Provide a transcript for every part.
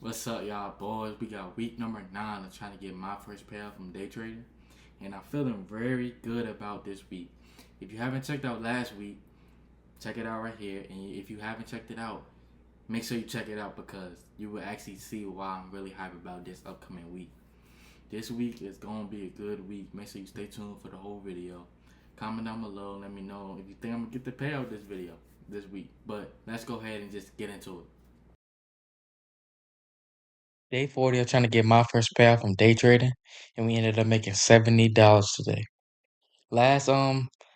What's up, y'all boys? We got week number 9 of trying to get my first payout from day trading, and I'm feeling very good about this week. If you haven't checked out last week, check it out right here. And if you haven't checked it out, make sure you check it out because you will actually see why I'm really hyped about this upcoming week. This week is gonna be a good week. Make sure you stay tuned for the whole video. Comment down below and let me know if you think I'm gonna get the payout this week. But let's go ahead and just get into it. Day 40 of trying to get my first payout from day trading, and we ended up making $70 today. Last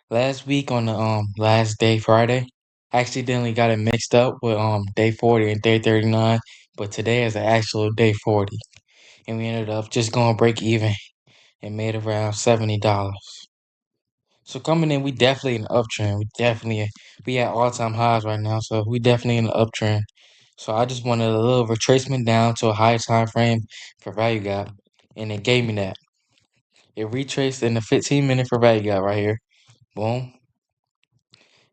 last week on the last day Friday, I accidentally got it mixed up with day 40 and day 39, but today is the actual day 40, and we ended up just going break even and made around $70. So coming in, we definitely in the uptrend. We at all time highs right now, so we definitely in the uptrend. So I just wanted a little retracement down to a higher time frame for value gap, and it gave me that. It retraced in the 15-minute for value gap right here. Boom.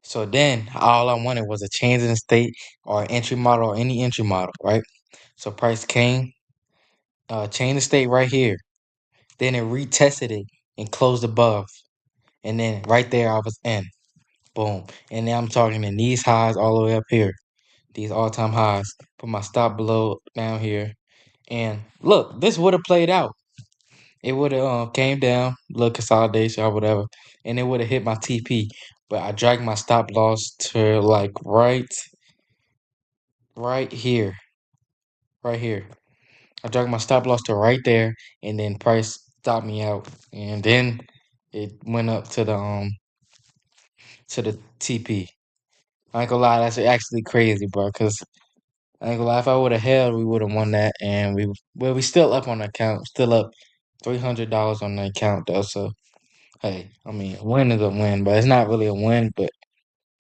So then all I wanted was a change in state or an entry model or any entry model, right? So price came, changed the state right here. Then it retested it and closed above. And then right there I was in. Boom. And now I'm talking in these highs all the way up here. These all-time highs. Put my stop below down here. And look, this would have played out. It would have came down, little consolidation or whatever, and it would have hit my TP. But I dragged my stop loss to like right here. Right here. I dragged my stop loss to right there, and then price stopped me out. And then it went up to the TP. I ain't gonna lie, that's actually crazy, bro, cause I ain't gonna lie, if I would have held, we would have won that, and we still up on the account, still up $300 on the account though. So hey, I mean, a win is a win, but it's not really a win. But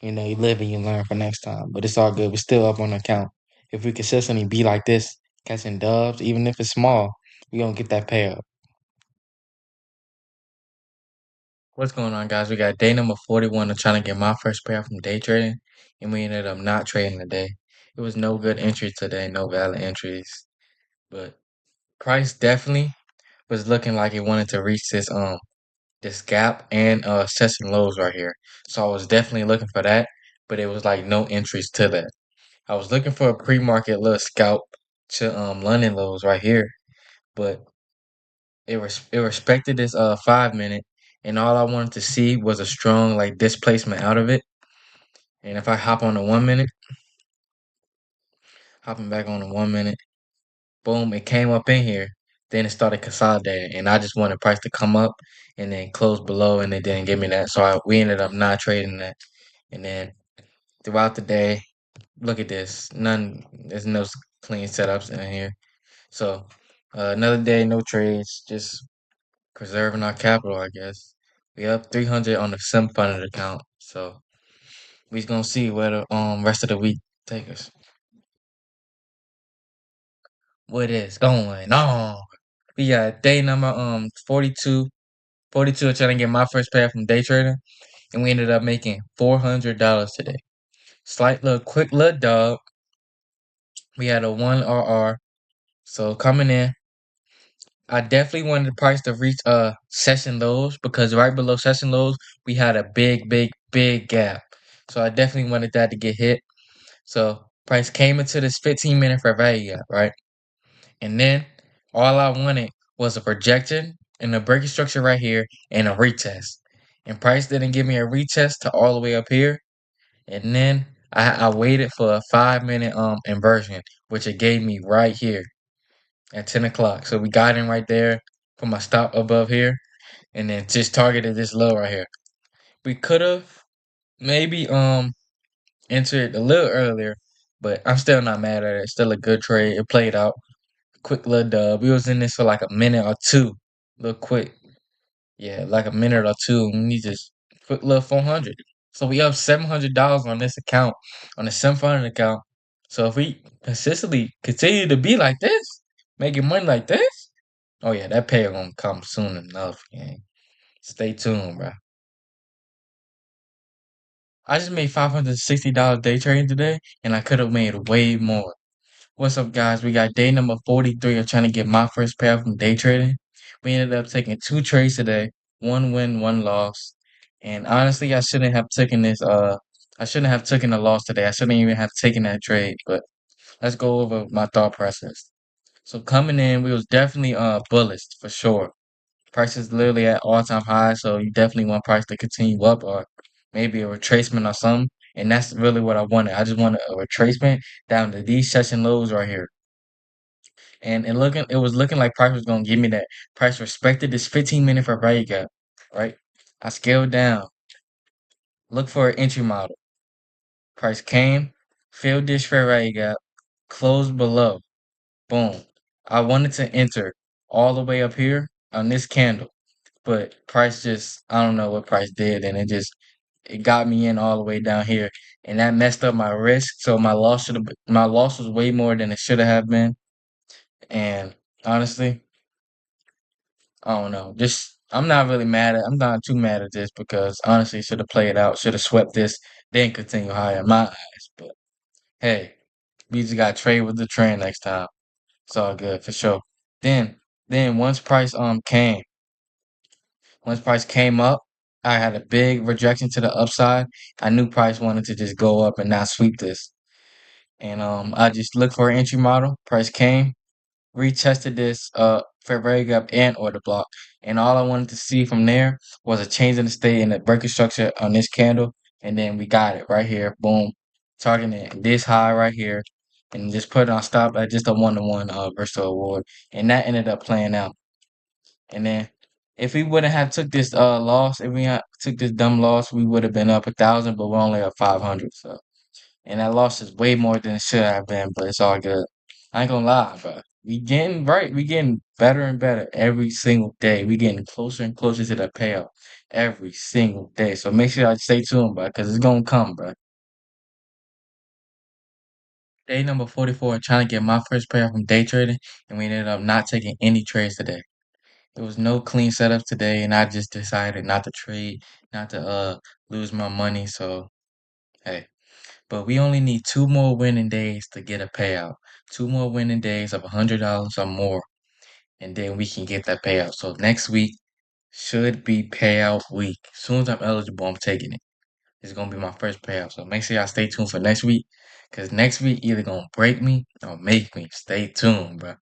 you live and you learn for next time. But it's all good. We're still up on the account. If we consistently be like this, catching dubs, even if it's small, we gonna get that payout. What's going on, guys? We got day number 41 of trying to get my first payout from day trading, and we ended up not trading today. It was no good entry today, no valid entries, but price definitely was looking like it wanted to reach this gap and session lows right here. So I was definitely looking for that, but it was like no entries to that. I was looking for a pre-market little scalp to London lows right here, but it respected this 5 minute, and all I wanted to see was a strong like displacement out of it. And if I hop on the 1 minute, hopping back on the 1 minute, boom, it came up in here. Then it started consolidating, and I just wanted price to come up and then close below, and it didn't give me that. So we ended up not trading that. And then throughout the day, look at this. There's no clean setups in here. So another day, no trades, just preserving our capital, I guess. We up 300 on the semi-funded account. So we's gonna see where the rest of the week take us. What is going on? We got day number 42 trying to get my first pair from day trading, and we ended up making $400 today. Slight little quick little dub. We had a 1 RR. So coming in, I definitely wanted the price to reach session lows because right below session lows we had a big gap. So I definitely wanted that to get hit. So price came into this 15-minute fair value gap, right? And then all I wanted was a projection and a breaking structure right here and a retest. And price didn't give me a retest to all the way up here. And then I waited for a 5 minute inversion, which it gave me right here at 10 o'clock. So we got in right there, put my stop above here, and then just targeted this low right here. We could have maybe entered a little earlier, but I'm still not mad at it. Still a good trade. It played out. Quick little dub. We was in this for like a minute or two. Little quick. Yeah, like a minute or two. And we just quick little 400. So we up $700 on this account, on the 700 account. So if we consistently continue to be like this, making money like this, oh yeah, that pay gonna come soon enough, gang. Stay tuned, bro. I just made $560 day trading today, and I could have made way more. What's up, guys? We got day number 43 of trying to get my first payout from day trading. We ended up taking two trades today, one win, one loss. And honestly, I shouldn't have taken this. I shouldn't have taken a loss today. I shouldn't even have taken that trade. But let's go over my thought process. So coming in, we was definitely bullish for sure. Price is literally at all-time high, so you definitely want price to continue up or maybe a retracement or something. And that's really what I wanted. I just wanted a retracement down to these session lows right here. And it was looking like price was gonna give me that. Price respected this 15-minute fair value gap, right? I scaled down, look for an entry model. Price came, filled this fair value gap, closed below. Boom. I wanted to enter all the way up here on this candle, but price just I don't know what price did, and it got me in all the way down here, and that messed up my risk. So my loss was way more than it should have been, and honestly. I don't know. Just I'm not too mad at this because honestly should have played out, should have swept this, then continue higher in my eyes. But hey, we just gotta trade with the trend next time. It's all good for sure. Then then once price came up, I had a big rejection to the upside. I knew price wanted to just go up and not sweep this. And I just looked for an entry model. Price came, retested this fair value gap and order block, and all I wanted to see from there was a change in the state and the breaking structure on this candle, and then we got it right here, boom, targeting it this high right here, and just put it on stop at just a 1-to-1 Bristol award, and that ended up playing out. And then if we wouldn't have took this loss, if we had took this dumb loss, we would have been up 1,000, but we're only up 500. So and that loss is way more than it should have been, but it's all good. I ain't gonna lie, bro. We getting right. We getting better and better every single day. We getting closer and closer to the payout every single day. So make sure y'all stay tuned, bro, because it's gonna come, bro. Day number 44, trying to get my first payout from day trading, and we ended up not taking any trades today. There was no clean setups today, and I just decided not to trade, not to lose my money. So hey. But we only need two more winning days to get a payout. Two more winning days of $100 or more, and then we can get that payout. So next week should be payout week. As soon as I'm eligible, I'm taking it. It's gonna be my first payout. So make sure y'all stay tuned for next week, cause next week either gonna break me or make me. Stay tuned, bro.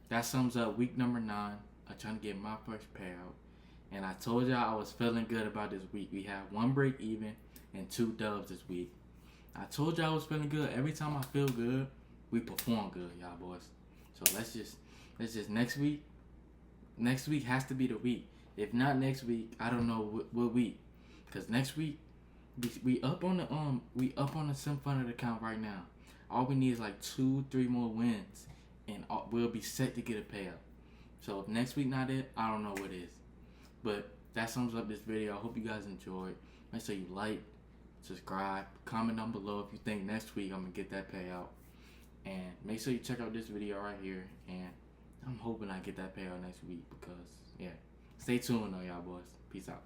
That sums up week number 9. I'm trying to get my first payout, and I told y'all I was feeling good about this week. We have one break even and two dubs this week. I told y'all I was feeling good. Every time I feel good, we perform good, y'all boys. So let's just next week has to be the week. If not next week, I don't know what week. Cause next week we up on the sim funded account right now. All we need is like 2-3 more wins, and we'll be set to get a payout. So if next week not it, I don't know what is. But that sums up this video. I hope you guys enjoyed. Make sure you like, subscribe, comment down below if you think next week I'm gonna get that payout, and make sure you check out this video right here, and I'm hoping I get that payout next week because yeah. Stay tuned though, y'all boys. Peace out.